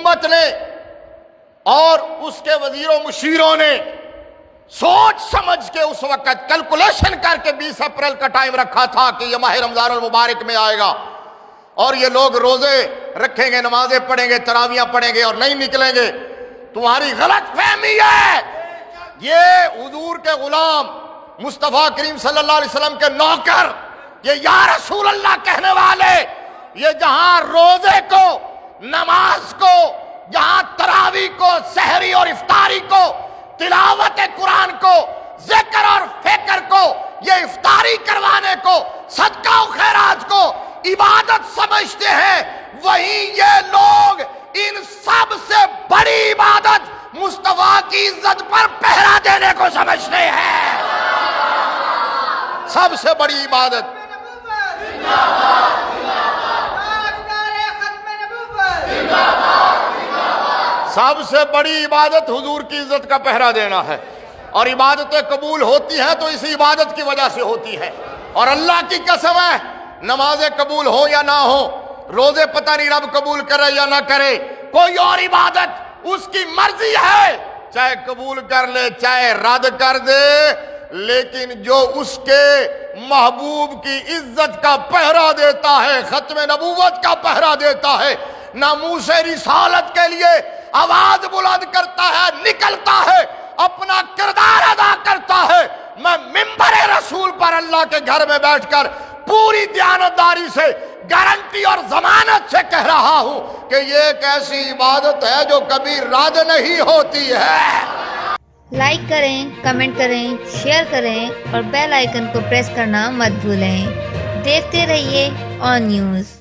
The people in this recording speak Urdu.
حکومت نے اور اس کے وزیر و مشیروں نے سوچ سمجھ کے اس وقت کیلکولیشن کر کے 20 اپریل کا ٹائم رکھا تھا کہ یہ ماہ رمضان المبارک میں آئے گا اور یہ لوگ روزے رکھیں گے، نمازیں پڑھیں گے، تراویحیں پڑھیں گے اور نہیں نکلیں گے، تمہاری غلط فہمی ہے۔ یہ حضور کے غلام مصطفیٰ کریم صلی اللہ علیہ وسلم کے نوکر، یہ یا رسول اللہ کہنے والے، یہ جہاں روزے کو، نماز کو، جہاں تراویح کو، سحری اور افطاری کو، تلاوت قرآن کو، ذکر اور فکر کو، یہ افطاری کروانے کو، صدقہ و خیرات کو عبادت سمجھتے ہیں، وہیں یہ لوگ ان سب سے بڑی عبادت مصطفیٰ کی عزت پر پہرا دینے کو سمجھتے ہیں۔ سب سے بڑی عبادت سب سے بڑی عبادت حضور کی عزت کا پہرا دینا ہے، اور عبادتیں قبول ہوتی ہیں تو اسی عبادت کی وجہ سے ہوتی ہے۔ اور اللہ کی قسم ہے، نمازیں قبول ہو یا نہ ہو، روزے پتہ نہیں رب قبول کرے یا نہ کرے، کوئی اور عبادت اس کی مرضی ہے، چاہے قبول کر لے چاہے رد کر دے، لیکن جو اس کے محبوب کی عزت کا پہرا دیتا ہے، ختم نبوت کا پہرا دیتا ہے، ناموس رسالت کے لیے آواز بلند کرتا ہے، نکلتا ہے، اپنا کردار ادا کرتا ہے، میں منبر رسول پر اللہ کے گھر میں بیٹھ کر پوری دیانتداری سے گارنٹی اور ضمانت سے کہہ رہا ہوں کہ یہ ایک ایسی عبادت ہے جو کبھی رد نہیں ہوتی ہے۔ لائک کریں، کمنٹ کریں، شیئر کریں اور بیل آئیکن کو پریس کرنا مت بھولیں۔ دیکھتے رہیے آن نیوز۔